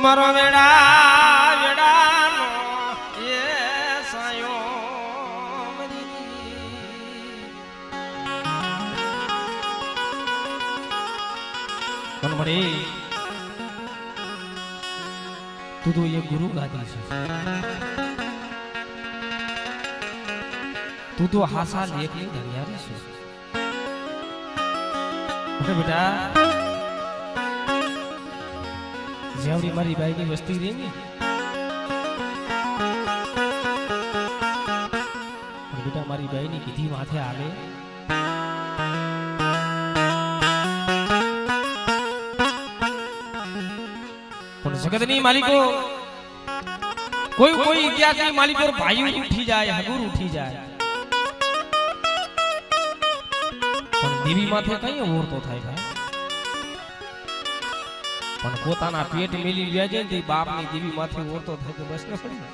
મારો વેડા વેડાનો એ સાયો પણ મરે તું તો એ ગુરુ ગાદી છે તું તો હાસા લેખની દરિયારી છે અરે બેટા જેવડી મારી બાઈની વસ્તી રહી ને બેટા મારી બાઈની કીધી માથે આવે પણ જગતની માલિકો કોઈ કોઈ ઇતિહાસની માલિકો ભાઈઓ ઉઠી જાય હગુર ઉઠી જાય પણ દેવી માથે કઈ ઓરતો થાય ભાઈ પણ પોતાના પેટ મેલી વ્યાજે ને બાપની દેવી માથે ઓરતો થાય તો બસ ન પડી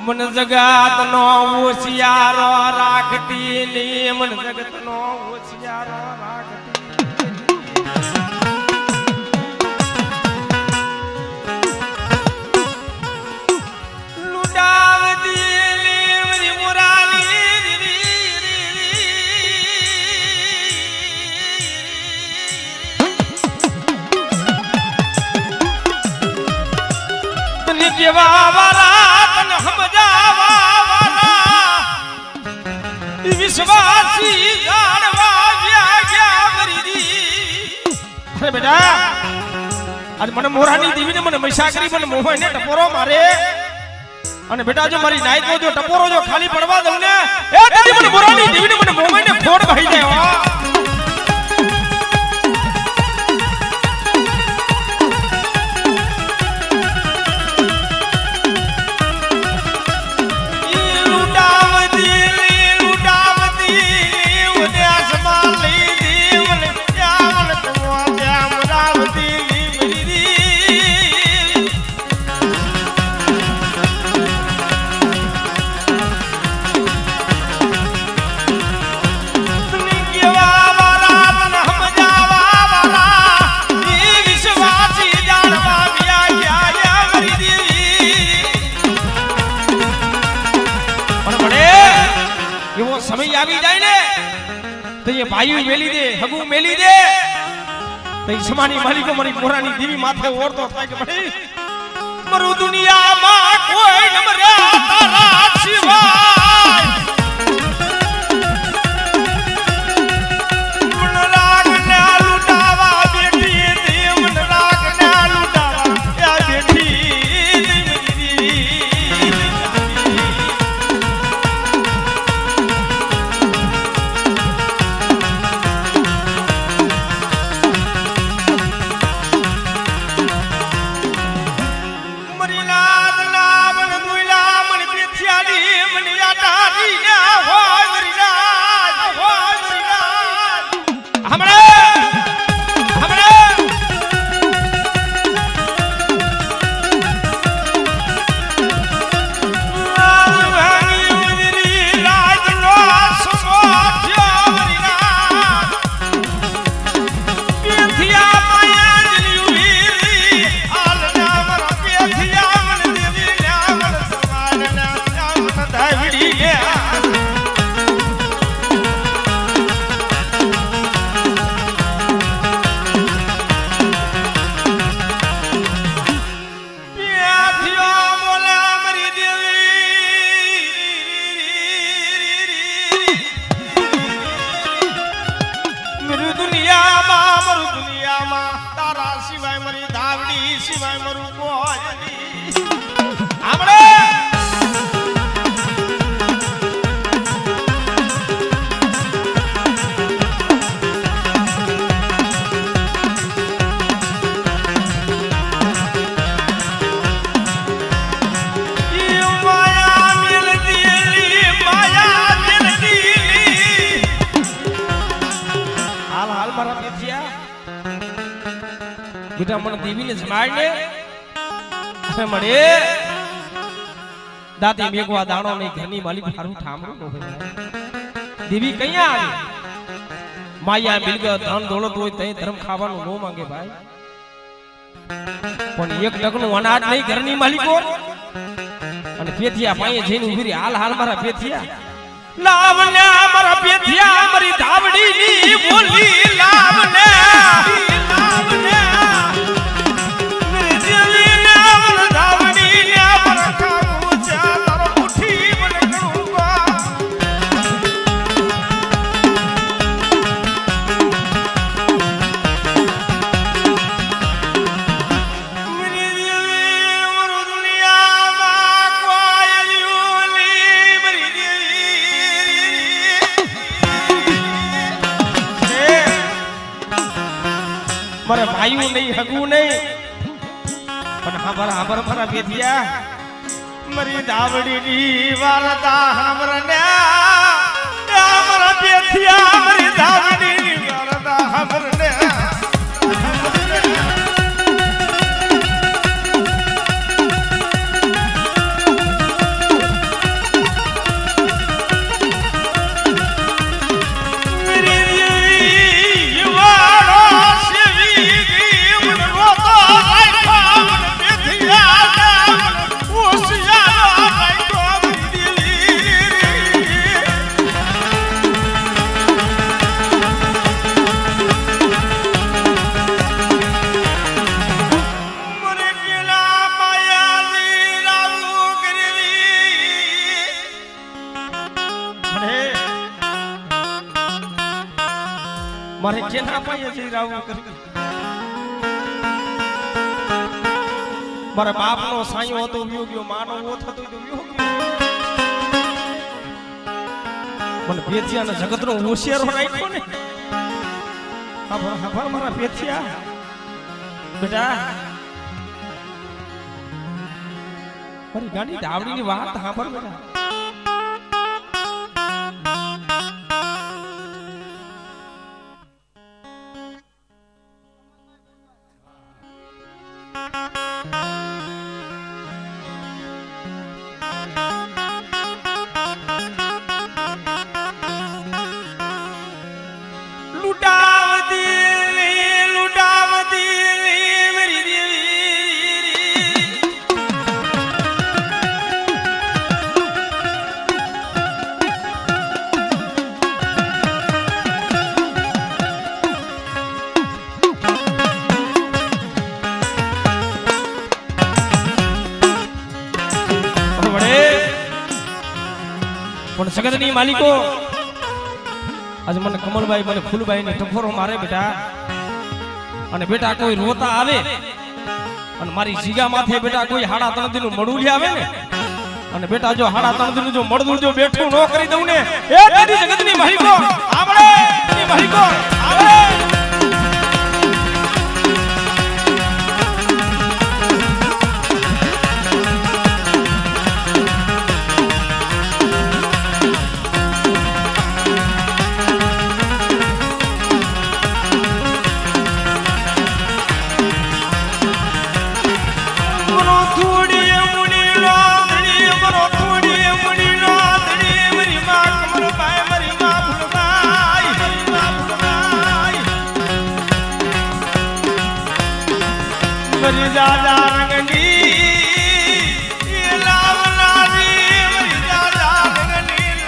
મન જગતનો હોશિયારો રાખતી ની મન જગતનો હોશિયારો રાખતી કેવા વાલા તને સમજાવા વાલા વિશ્વાસી જાણવા વ્યાગ્યા મરીદી અરે બેટા આજ મને મોરાની દેવીને મને મૈસાકરી મને મોહને ટપોરો મારે અને બેટા જો મારી નાઈકો જો ટપોરો જો ખાલી પડવા દઉં ને એ દાદી મને મોરાની દેવીને મને મોહને ફોડ ભાઈ જાય સમય આવી જાય ને તો એ ભાઈ મેલી દે હગુ મેલી દે તો સમાની માલિકો મારી મોરાની દેવી માથે ઓરતો થાય કે ભાઈ મરુ દુનિયામાં કોઈ ન મર્યા તારા સિવાય મન લાગને લૂટાવા બેઠી દેવ મન લાગને લૂટાવા આ બેઠી સિવાય મરું કોઈ આપણે બેટા મને દેવીને જમાડ લે મળે દાદી મેઘવા દાણો નહીં ઘરની માલિક હારું ઠામરું ન હોય દેવી કયા આવે માયા મિલકત ધન દોલત હોય તઈ ધર્મ ખાવાનું ન માંગે ભાઈ પણ એક ટકનું અનાજ નહીં ઘરની માલિકો અને પેથિયા પાયે જઈને ઉભી હાલ હાલ મારા પેથિયા લાવને મારા પેથિયા મારી ધાવડીની બોલી લાવને લાવને મેરી દેવીને મારા ધાવડીને મારા કાબુ ચાલર ઉઠી મને કરુંગા મારે ભાઈયું નહીં હગું નહીં પણ હાબર મારા પેથિયા મારી ધાવડીની વારતા હામરને મારા પેથિયા મારી ધાવડીની વારતા હામરને મારે જેના પાયે જઈ રાવું કરી મારા બાપનો સાયો હતો વ્યો ગયો માનો ઓથ હતો તો વ્યો ગયો મને પેથિયાના જગતનો હોશિયારો રાખ્યો ને હા મારા પેથિયા બેટા મારી ગાડી ધાવડીની વાત સાંભળ બેટા પણ જગતની માલિકો આજે મને કમલભાઈ મને ફૂલભાઈ ને ટફોરો મારે બેટા અને બેટા કોઈ રોતા આવે અને મારી જીગા માથે બેટા કોઈ હાડા ત્રણ દિન નું મળું આવે ને અને બેટા જો હાડા ત્રણ દિન જો મળદું જો બેઠું ન કરી દઉં ને એ તેરી જગતની માલિકો આવડે ની માલિકો આવડે દાદા રંગની લાવનારી મરી દાદા રંગની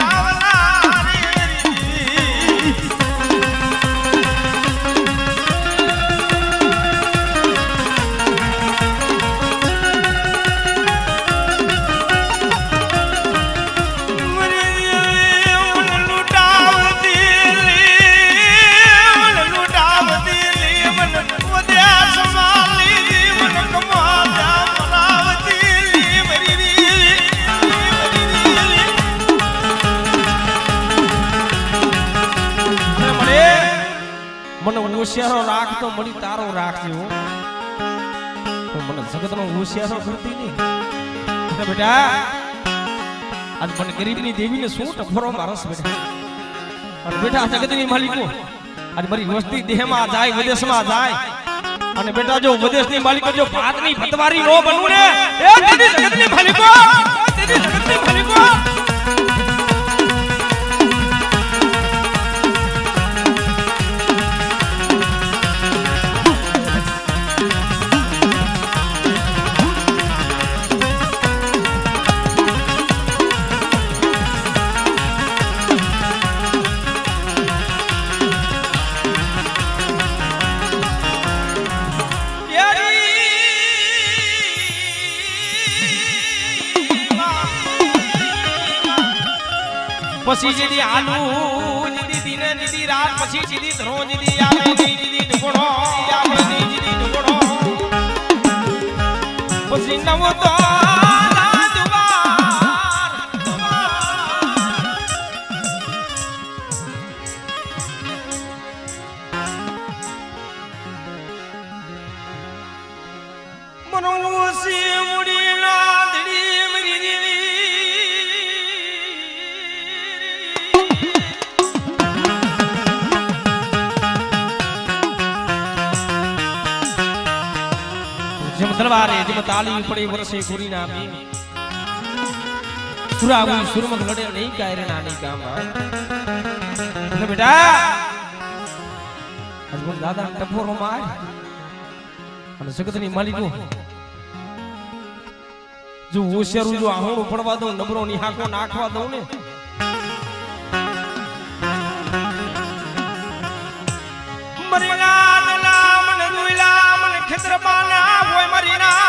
લાવનારી લૂટાવતી મન ઉદ્યા સમાલી મને હોશિયારો રાખ તો મળી તારો રાખજો મને જગતનો હોશિયારો કરતી નહીં બેટા આજ મને ગરીબની દેવીને શું ટફરો મારસ બેટા અને બેટા જગતની માલિકો આજ મારી વસ્તી દેહમાં જાય વિદેશમાં જાય અને બેટા જો વિદેશની માલિકો જો ભાતની ફતવારી નો બનવું ને એ તેરી જગતની માલિકો તેરી જગતની માલિકો પછી જીદી આલુ જીદી દિને જીદી રાત પછી જીદી ધરો જીદી આવે જીદી ઢોળો આવે જીદી ઢોળો પછી નવો તો મનોસી ઉડી નાદડી મરી દીવી જેમ તલવારે જેમ તાલી પડી વરસે ગુરી નામી સુરાવી સુરમત લડે નહીં કાયરે નાની કામ એટલે બેટા અજમલ દાદા ટપોરો માર અને જગતની માલિકો જો હોશિયારું જો આહોણું પડવા દઉં નબરો નિહાકો નાખવા દઉં ને મરીના નલા મન દુઈલા મન ખેતરબાના હોય મરીના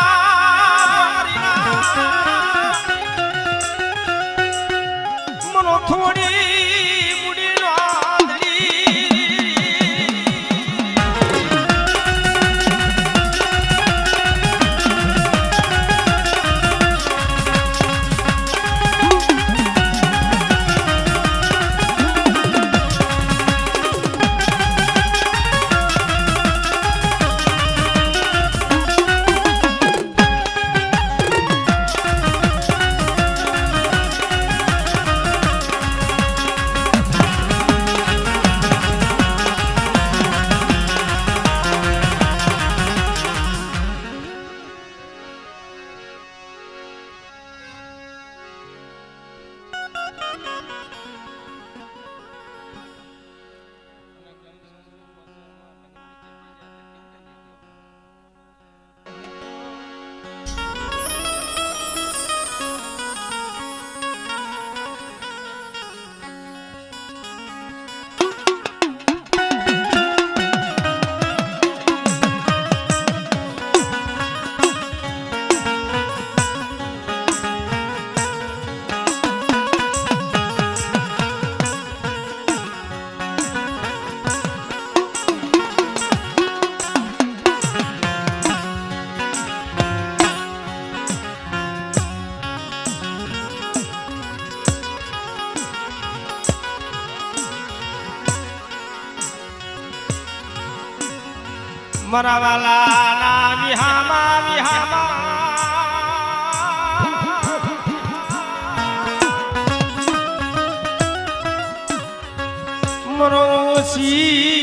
મનો થોડી મુડી મરાવાલા ના વિહામા વિહામા મરોસી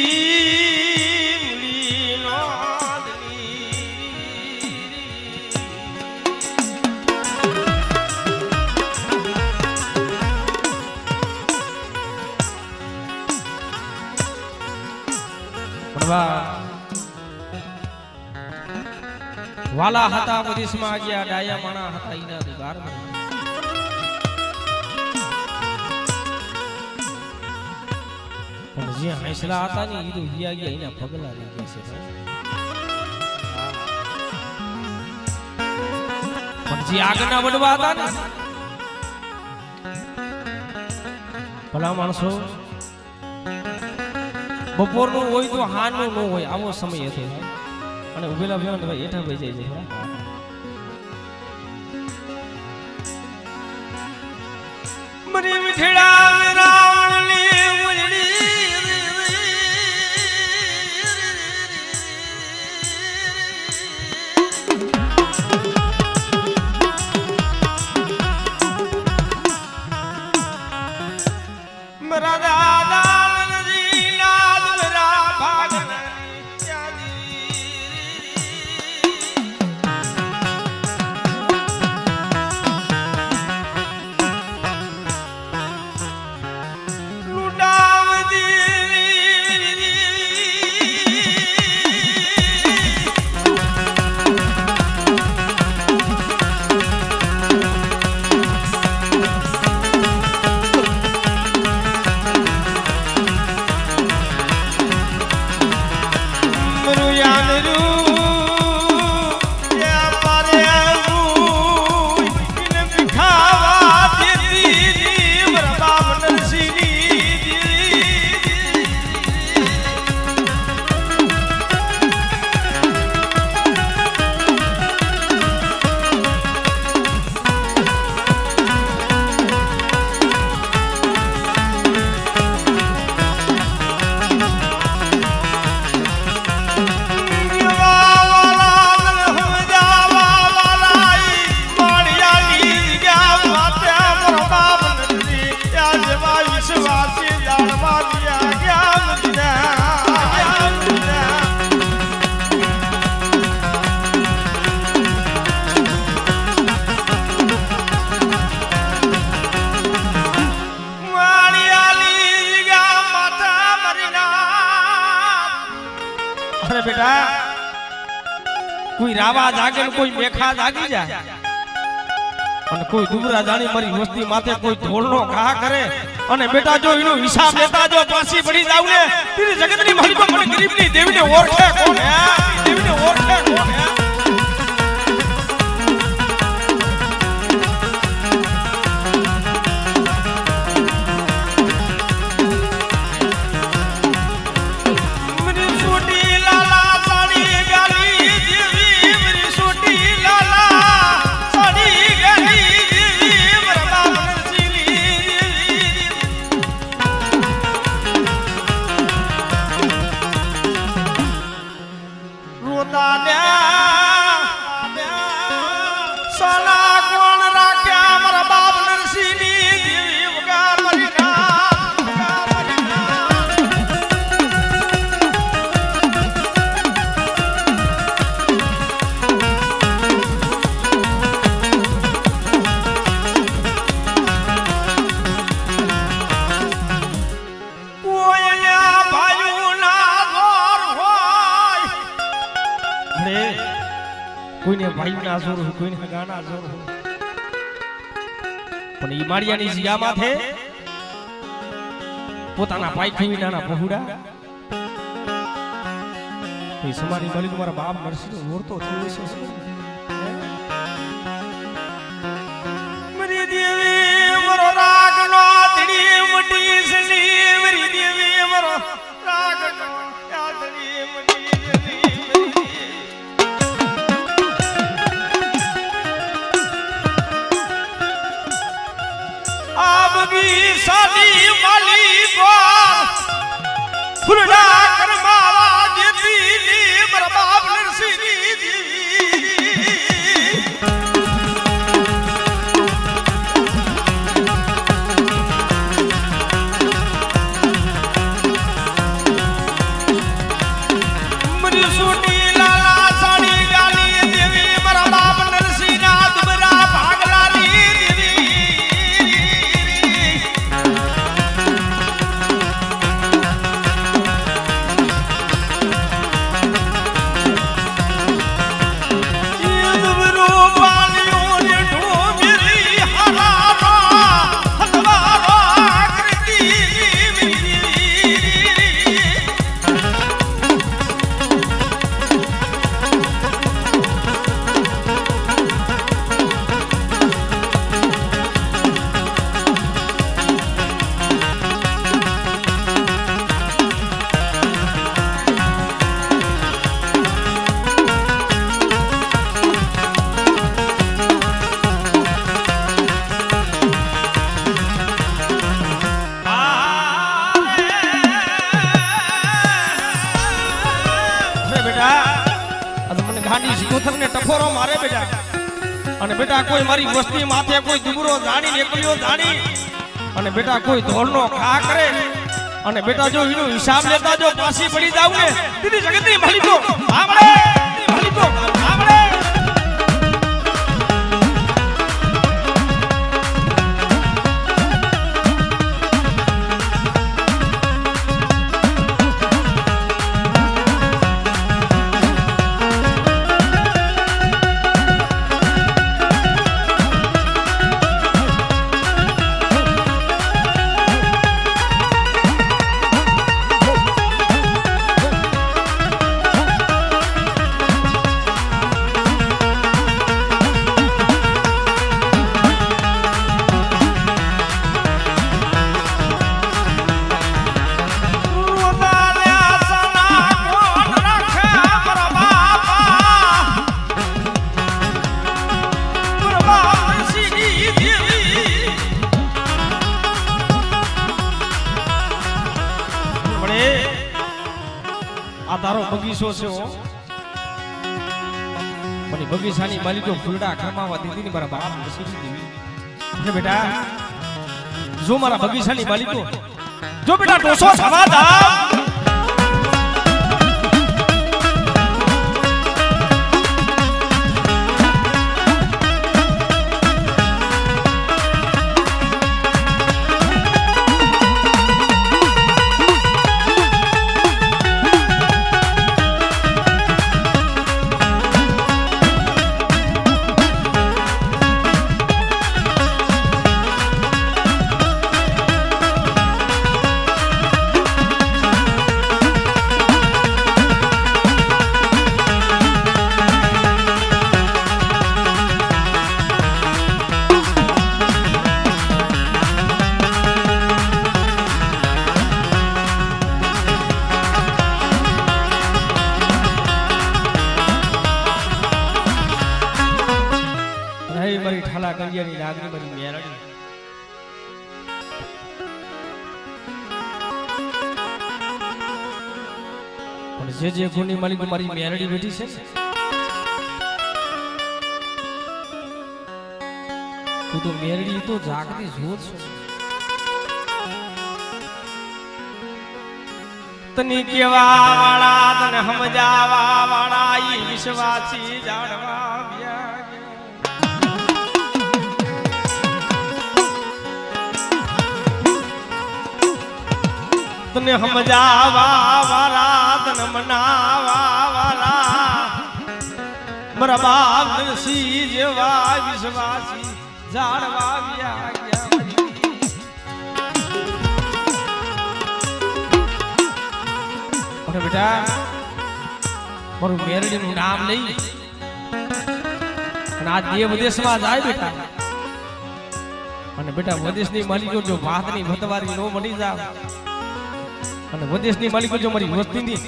વાલા હતા વિદેશમાં ગયા ડાયા માણા હતા ઈના દુગારમાં પણ જે હૈસલા હતા ને ઈ તો ગયા ગયા ઈના પગલા રહી ગયા છે પણ જે આગના વડવા હતા ને ભલા માણસો બપોરનું હોય તો હાનનું ન હોય આવો સમય હતો અને ઉભેલા ભેવા ને ભાઈ એઠા ભાઈ જાય છે મરી મિઠડા રાવણની ઉલડી મરા દાદા કોઈ રાવા જાગે ને કોઈ મેખા જાગી જાય અને કોઈ દુબરા જાણી મારી વસ્તી માથે કોઈ ઢોલનો ઘા કરે અને બેટા જો એનો હિસાબ લેતા જો પાછી પડી જાવ ને તેરી જગતની માલિકો મને ગરીબની દેવીને ઓળખે કોણ હે દેવીને ઓળખે કોણ હે કોઈને ભાઈ ના જોર હોય કોઈને ગાના જોર હોય પણ ઈ માળિયાની જીયા માથે પોતાના ભાઈ ખવીનાના પહોડા એ સમાની માલિક મારા બાપ નરસિંહ ઓરતો થયો છે મરી દેવી મરો રાગનો ધડી મટી સની મરી દેવી મરો રાગનો ધડી મટી સાદી માલી ગોર ફુલડા કરમાવા દેતી ની બરબાબ નરસિંહની દેવી મરી સુની લાલા સાડી ગાલી દેવી બરબાબ નરસિંહના દુબરા ભાગલાની ટકોરો મારે બેટા અને બેટા કોઈ મારી વસ્તી માથે કોઈ દુબરો જાણી એકલીઓ જાણી અને બેટા કોઈ ધોળનો ખા કરે અને બેટા જો એનો હિસાબ લેતા જો પાછી પડી જાવ ને તેની જગતની માલિકો આપણે માલિકો આપણે આ તારો બગીચો છે મને બગીચાની માલિકો ફૂલડા ખમાવા દીધી ને મારા બાપ નરસિંહની દેવી બેટા જો મારા બગીચાની માલિકો જો બેટા ટોસો ખાવા દા મારી ઠાલા કંડિયાની લાગણી મારી મેરડી પણ જે ગુણની માલિક મારી મેરડી બેઠી છે તું તો મેરડી તો જાગતી જોત છે તની કેવા વાળા તને સમજાવા વાળા ઈ વિશ્વાસી જાણવા તને સમજાવા વાળા તને મનાવા વાળા મારા બાપ નરસિંહ જેવા વિશ્વાસી જાણવા ગયા બેટા મારું મેરડીનું નામ લઈ અને આ દેવ વિદેશમાં જાય બેટા અને બેટા વિદેશની માલિકો જો વાતની ભતવારી નો મળી જાય અને વિદેશની માલિકો જો મારી વસ્તીની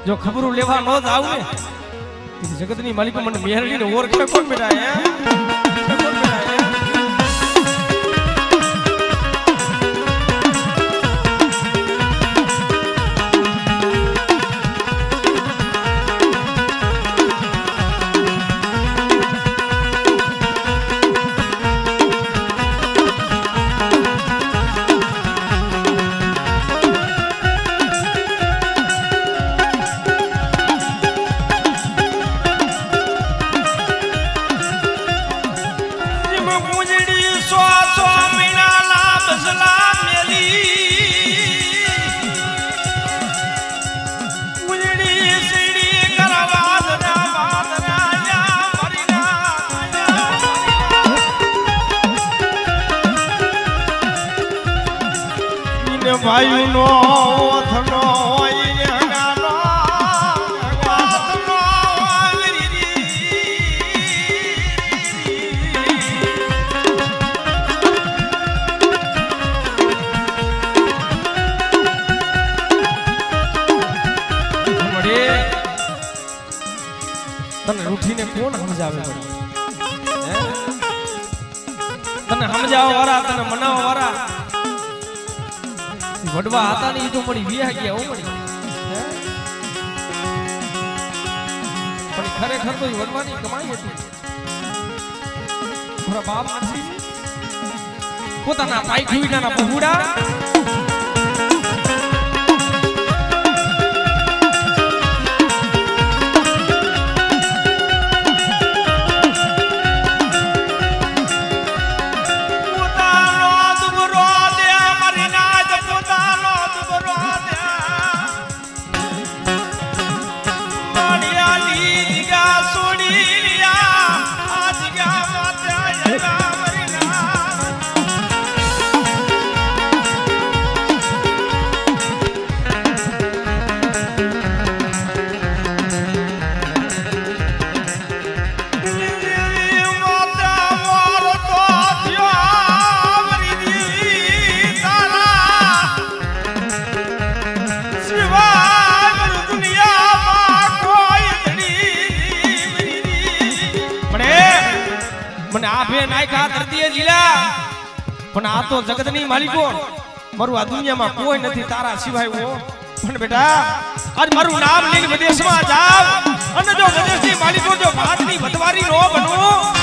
જો ખબરો લેવા ન જાવ ને જગતની માલિકો મને મેરડીને ઓળખે કોણ બેટા ભાઈ નો થનો તને ઉઠીને કોણ સમજાવે તને સમજાવવા વાળા તને મનાવવા વાળા વડવા હતા ને એ તો મળી વ્યાહ ગયા ઓ મળી પણ ખરેખર તો વડવાની કમાઈ હતી મારા બાપ નથી પોતાના ભાઈ ખુઈડાના બહુડા પણ આ તો જગતની માલિકો મારું આ દુનિયામાં કોઈ નથી તારા સિવાય ઓ પણ બેટા આજ મારું નામ લઈને વિદેશમાં જાવ અને જો વિદેશની માલિકો જો વાતની વતવારી નો બનવું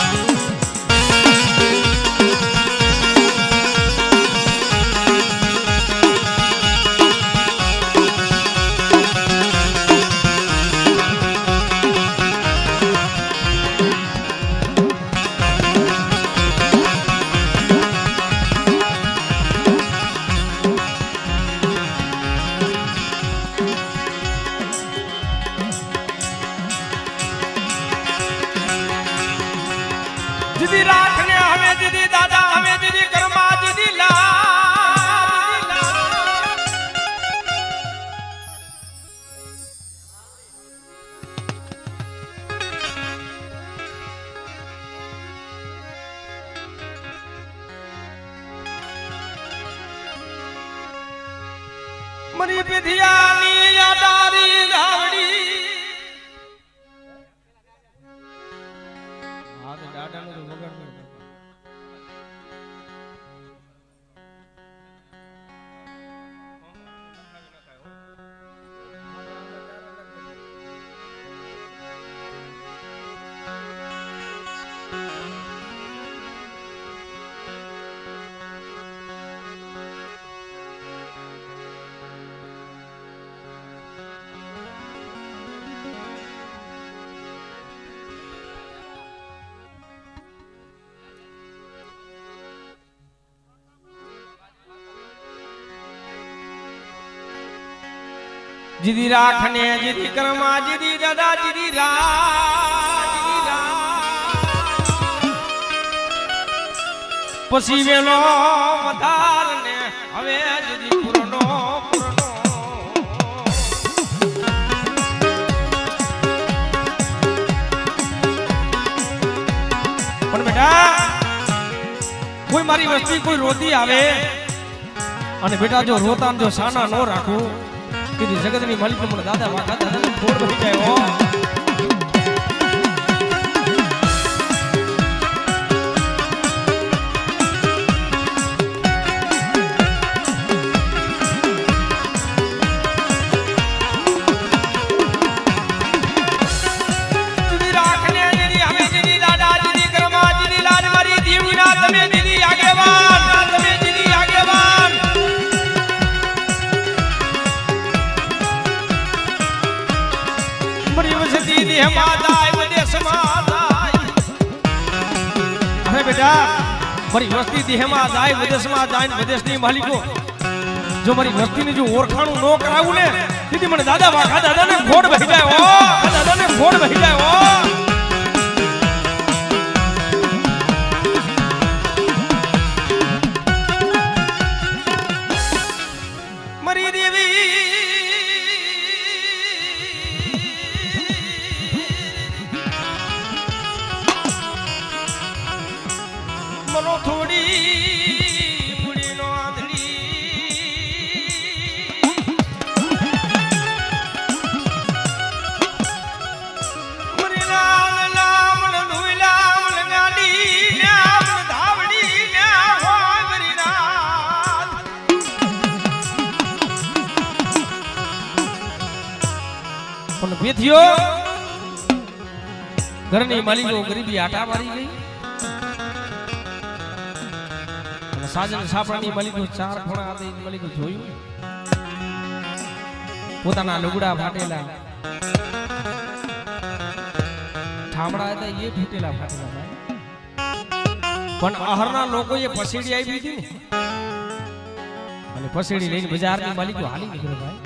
દીદી રાખને હવે દીદી દાદા હવે દીદી કર્મા દીદી મરી વિધિયાની યાદારી ગાવડી ગાડાનો તો વગાડ ન જીદી રાખને જીદી કર્મા જીદી દાદા જીદી પછી વેલો વધાર ને હવે જીદી પૂરનો પણ બેટા કોઈ મારી વસ્તી કોઈ રોતી આવે અને બેટા જો રોતા જો સાના નો રાખું કીધી જગતની માલિક મને દાદા વાગા દાદા થોડ બની જાય મારી વસ્તી દેહમાં જાય વિદેશમાં જાય વિદેશની માલિકો જો મારી વસ્તીને જો ઓળખાણું ન કરાવું ને તેથી મને દાદા વાઘા દાદાને ઘોડ વહી જાય દાદાને ઘોડ વહી જાય મારી દેવી મનો થોડી પૂરી નો આંધળી મરી લાલ લામ નુઈલામ ગાડી નામ ધાવડી ના હોય મરી રાત પણ બેઠ્યો ઘરની માલિકો ગરીબી આટા મારી ગઈ સાજન સાપરાની માલિકો ચાર ખૂણા આદે માલિકો જોયું પોતાના લુગડા ફાટેલા ઠામડા હતા એ ફૂટેલા ફાટેલા ભાઈ પણ આહારના લોકોએ પસેડી આવી હતી ને અને પસેડી લઈને બજારની માલિકો હાલી નીકળ્યો ભાઈ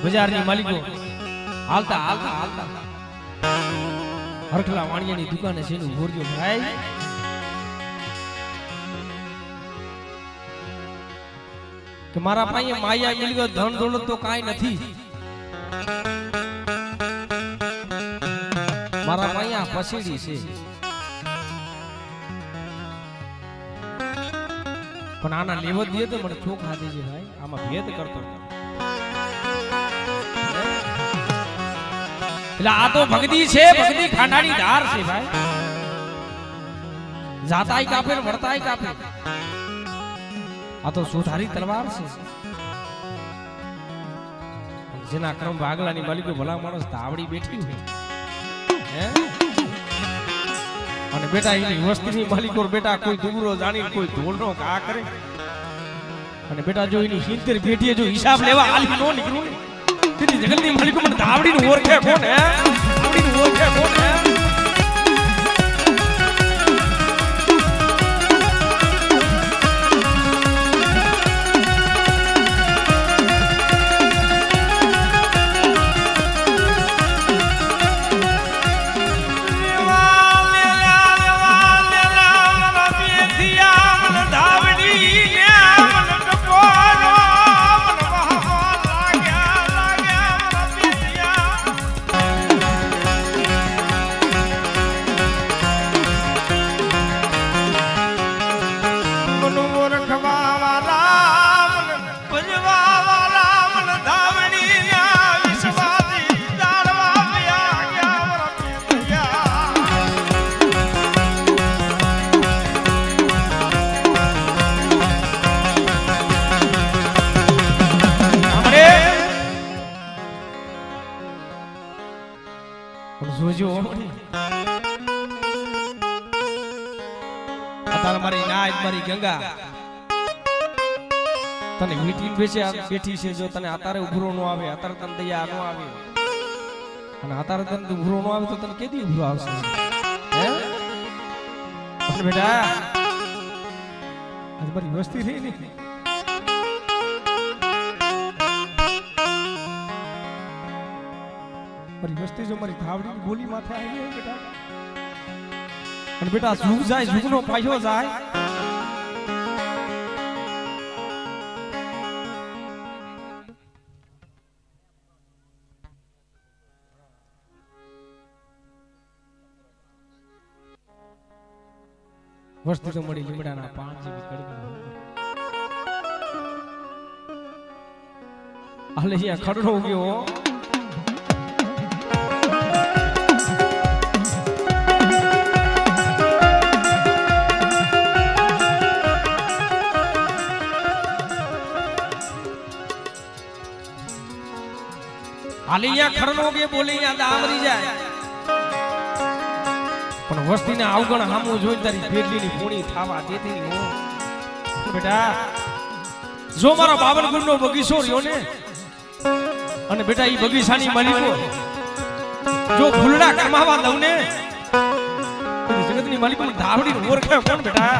બજારની માલિકો હાલતા હાલતા હાલતા હરખલા વાણિયાની દુકાને છે નું ભોરજો ભાઈ કે મારા પાસે માયા મિલ ગયો ધન દોલત તો કાઈ નથી મારા પાસે આ પસેડી છે પણ આના લેવો દે તો મને ચોખા દેજે ભાઈ આમાં ભેદ કરતો એટલે આ તો ભગદી છે ભગદી ખાંડાની ધાર છે ભાઈ જાતાય કાપે ને વળતાય કાપે આ તો સુધારી તલવાર છે જેના ક્રમ ભાગલાની માલિકો ભલા માણસ તાવડી બેઠી હોય હે અને બેટા એની વસ્તીની માલિકો બેટા કોઈ દુબરો જાણી કોઈ ઢોલનો કા કરે અને બેટા જો એની 70 પેટીએ જો હિસાબ લેવા આલી નો નીકળું તેની જગતની માલિકો મને તાવડીનું ઓળખે કોણ હે તાવડીનું ઓળખે કોણ હે જોજો અત્યારે મારી નાય મારી ગંગા તને મીટિંગ બેઠી છે જો તને અત્યારે ઉભરો નો આવે અત્યારે તને દયા નો આવે અને અત્યારે તને ઉભરો નો આવે તો તને કેદી ઉભરો આવશે હે બેટા આજ મારી વસ્તી થઈ ને મારી વસ્તી જો મારી ધાવડી બોલી માથે આવી હોય બેટા અને બેટા ઝુક જાય ઝુકનો પાયો જાય વસ્તી તો મળી લીમડાના 5 જેવી કડી હાલે અહીંયા ખડરો ગયો હાલિયા ખરનો કે બોલે યા દામરી જાય પણ વસ્તીના આવગણ હામું જોઈ તારી ભેગલીની પૂણી થાવા દેતી હો બેટા જો મારો 52 ગુણનો બગીચો રહ્યો ને અને બેટા ઈ બગીચાની માલિકો જો ફૂલડા કમાવા દઉં ને જગતની માલિકોની ધાવડી ઓળખે કોણ બેટા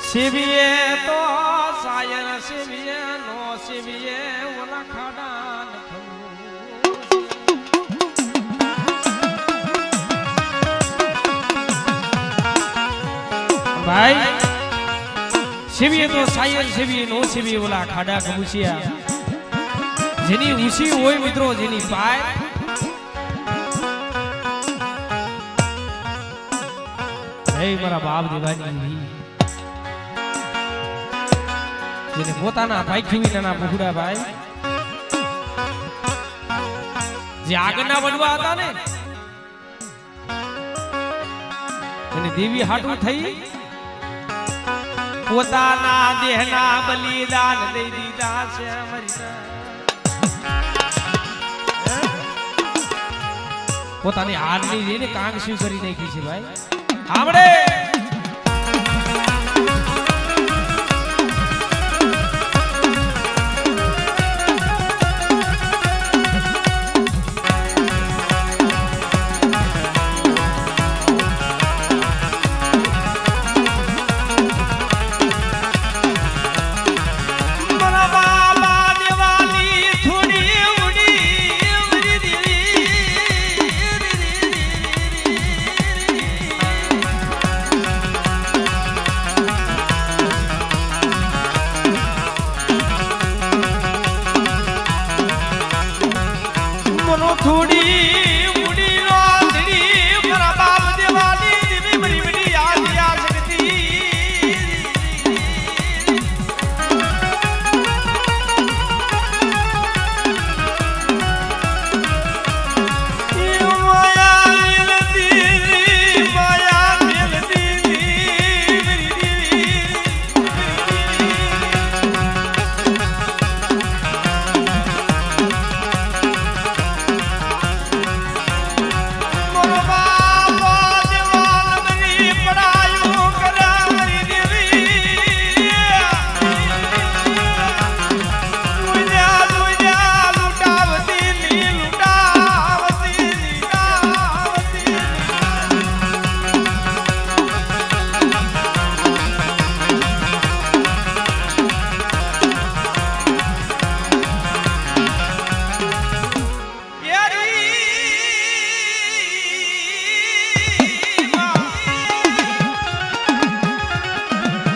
શિવીએ તો સાયર શિવીએ નો શિવીએ ઓલા ખાડાન ભાઈ શિવીએ તો સાયર શિવીએ નો શિવીએ ઓલા ખાડા ખબુસિયા જેની ઉસી હોય મિત્રો જેની પાય હે મારા બાપ દેવાની જેને પોતાના ભાઈ ખીવીના બુગડા ભાઈ જે આગળના વડવા હતા ને એને દેવી હાટું થઈ પોતાના દેહના બલિદાન દઈ દીધા છે પોતાની હારની જઈને કાંગસી કરી નાખી છે ભાઈ આપણે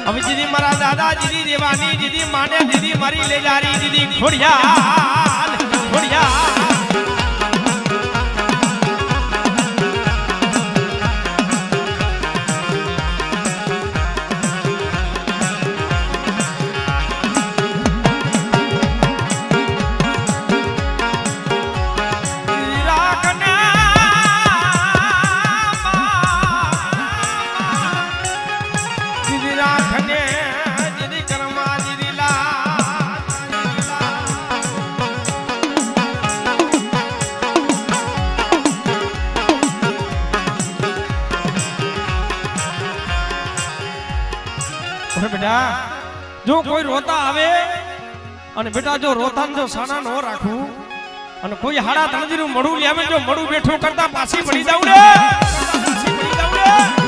હવે દીદી મારા દાદા દીદી દેવાની દીદી માને દીદી મારી લે જારી દીદી ખોડિયા ખોડિયા બેટા જો કોઈ રોતા આવે અને બેટા જો રોતાને જો સાના નો રાખું અને કોઈ હાડા તણજીનું મળું લેવે જો મળું બેઠું કરતા પાછી પડી જાવ રે પાછી પડી જાવ રે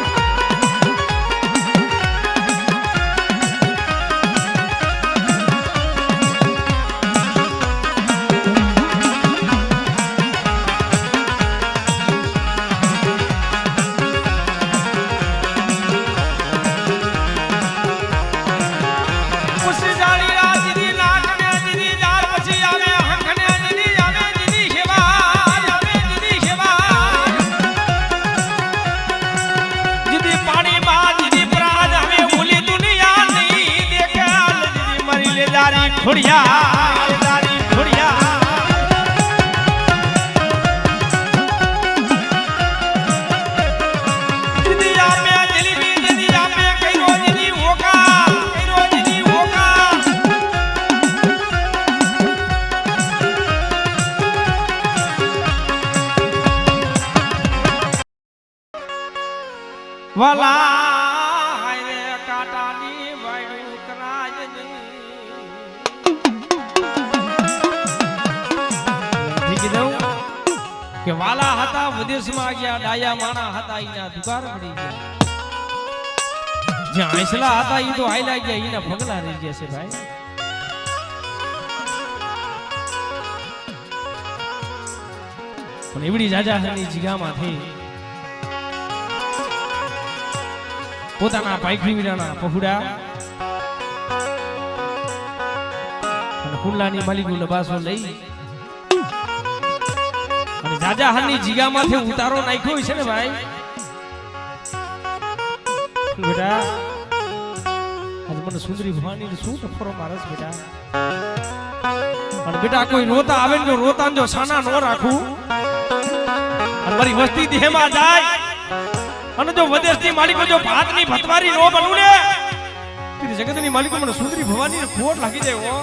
ખોડિયા દારી ખોડિયા દીદી આમે જલેબી દીદી આમે કઈરો દીદી ઓકા કઈરો દીદી ઓકા વાલા હાય કાટાની વાયુ કરાજની કે વાલા હતા વિદેશમાં ગયા ડાયા માણા હતા ઈના દુકાર પડી ગયા જ્યાં આંસલા હતા ઈ તો આયલા ગયા ઈના ભગલા રહી ગયા છે ભાઈ પણ એવડી જાજાની જગ્યામાંથી પોતાના પાઈખરી વીરાના પહુડા અને કુંડલાની માલિકનો લબાસો લઈ અને જાજા હાની જીગામાંથી ઉતારો નાખ્યો છે ને ભાઈ બેટા આજ મને સુંદરી ભવાની શું ટફરો મારસ બેટા અને બેટા કોઈ રોતા આવે ને જો રોતા જો સાના નો રાખું અને મારી વસ્તી દેહમાં જાય અને જો વિદેશની માલિકો જો ભાતની ભતવારી નો બનું ને તે જગતની માલિકો મને સુંદરી ભવાની ખોટ લાગી જાય હો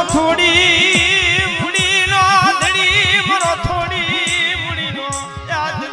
થોડી મુડી નો ધડી મરો થોડી મુડી નો યાદ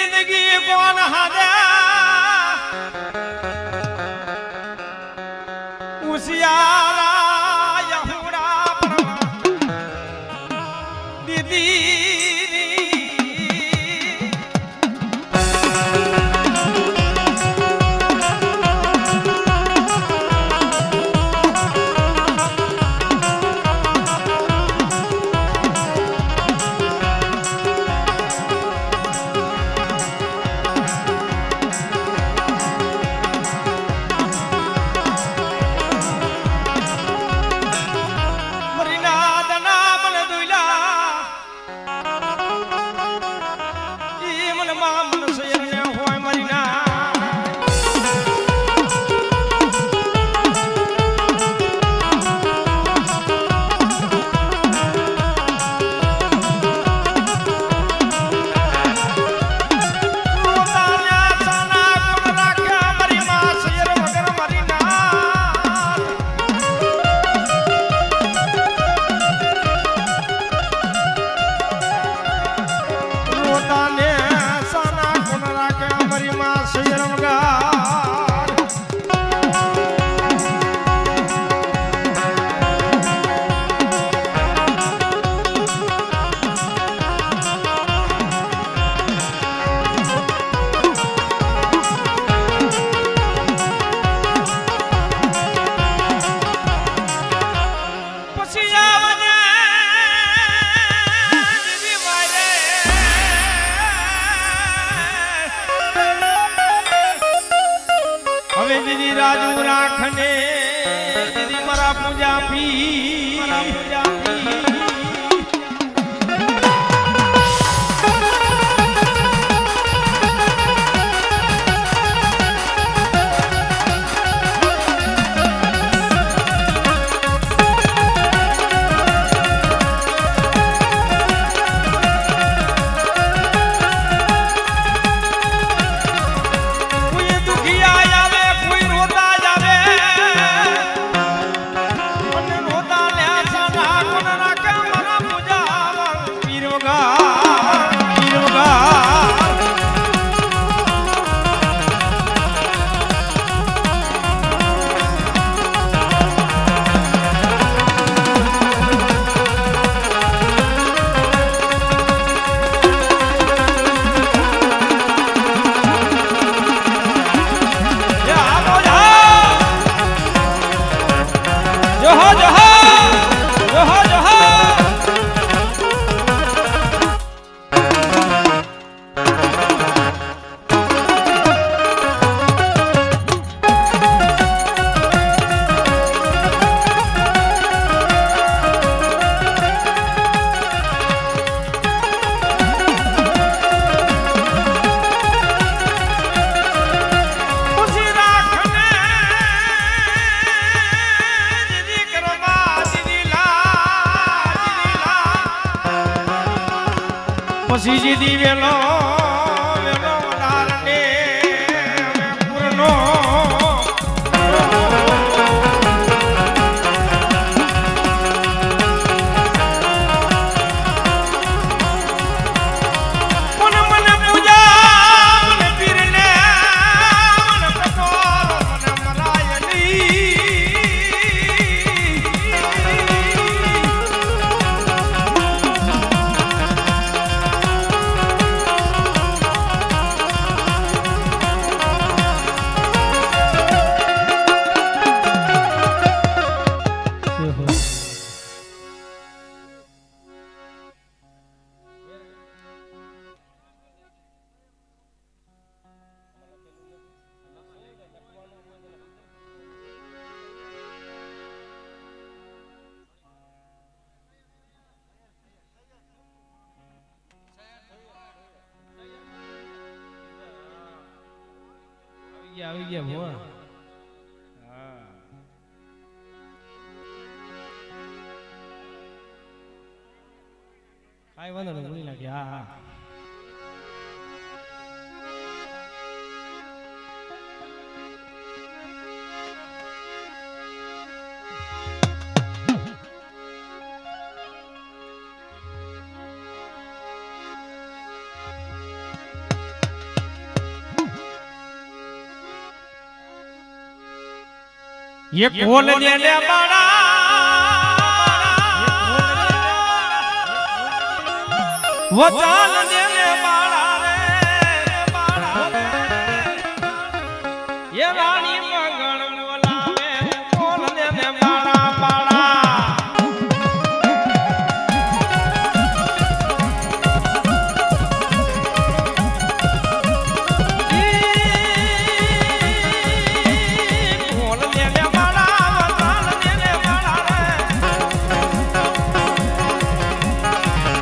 જિંદગી કોણ હાદે ઉસિયારા યહુડા દીદી રાજુ રાખને દીદી મારા પૂજા પી મારા પૂજા પી પછી જીદી વેલો વેલો લાલને પૂરનો મને પૂજા મને પીરને મને પટોલ મને મરાયની આવી ગયા ભુવા કાઈ વાંધો નહીં ભૂલી નાખી હા હા ये खोल दे ले बड़ा वो चाल दे ले बड़ा रे ये रानी मंगल बोलावे खोल दे ले बड़ा बड़ा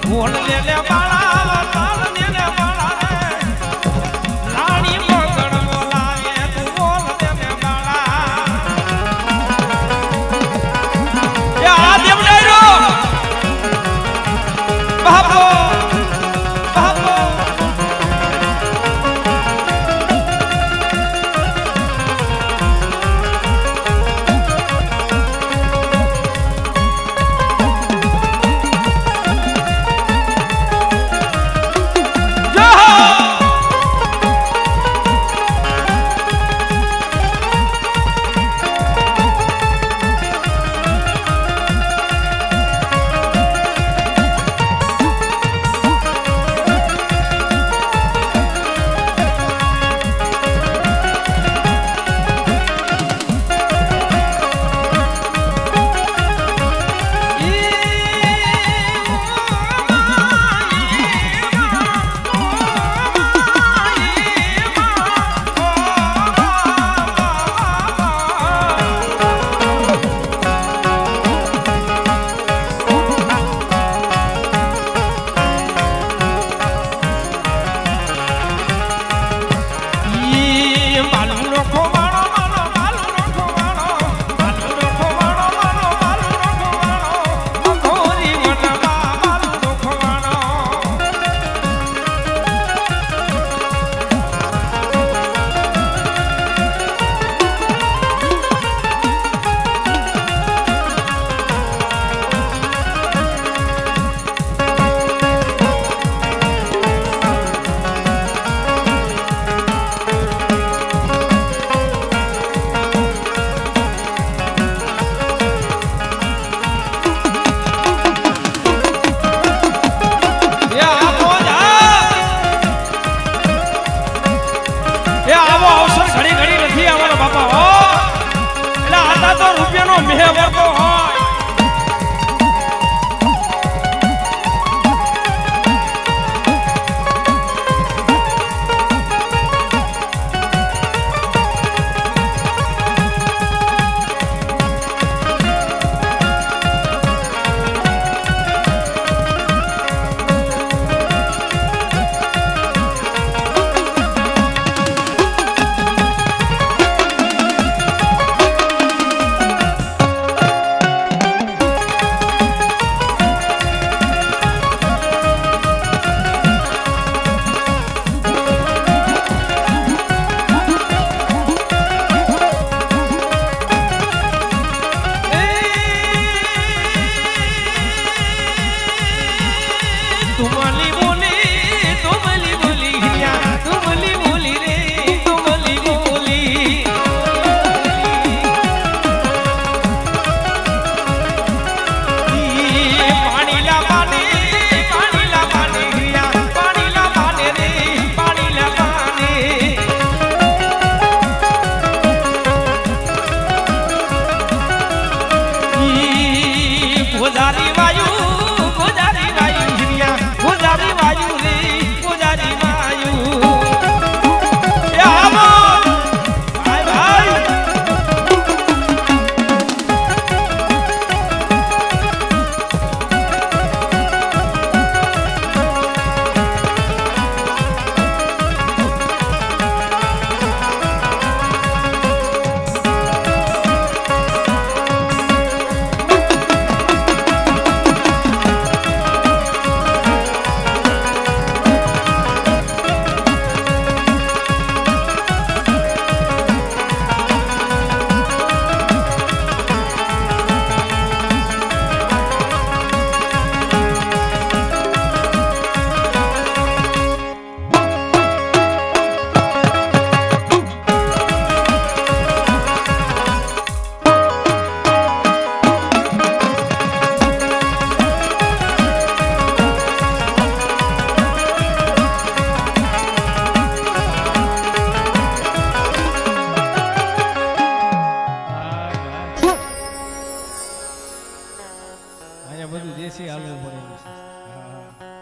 बोल ले ले बाळा ताल ले ले बाळा राणी मंगळ बोलावे तू बोल ले ले बाळा या देवडायरो बाबो बाबो મેહવર તો હોય અહીંયા બધું દેશી હાલવું પડે એમ છે. હા.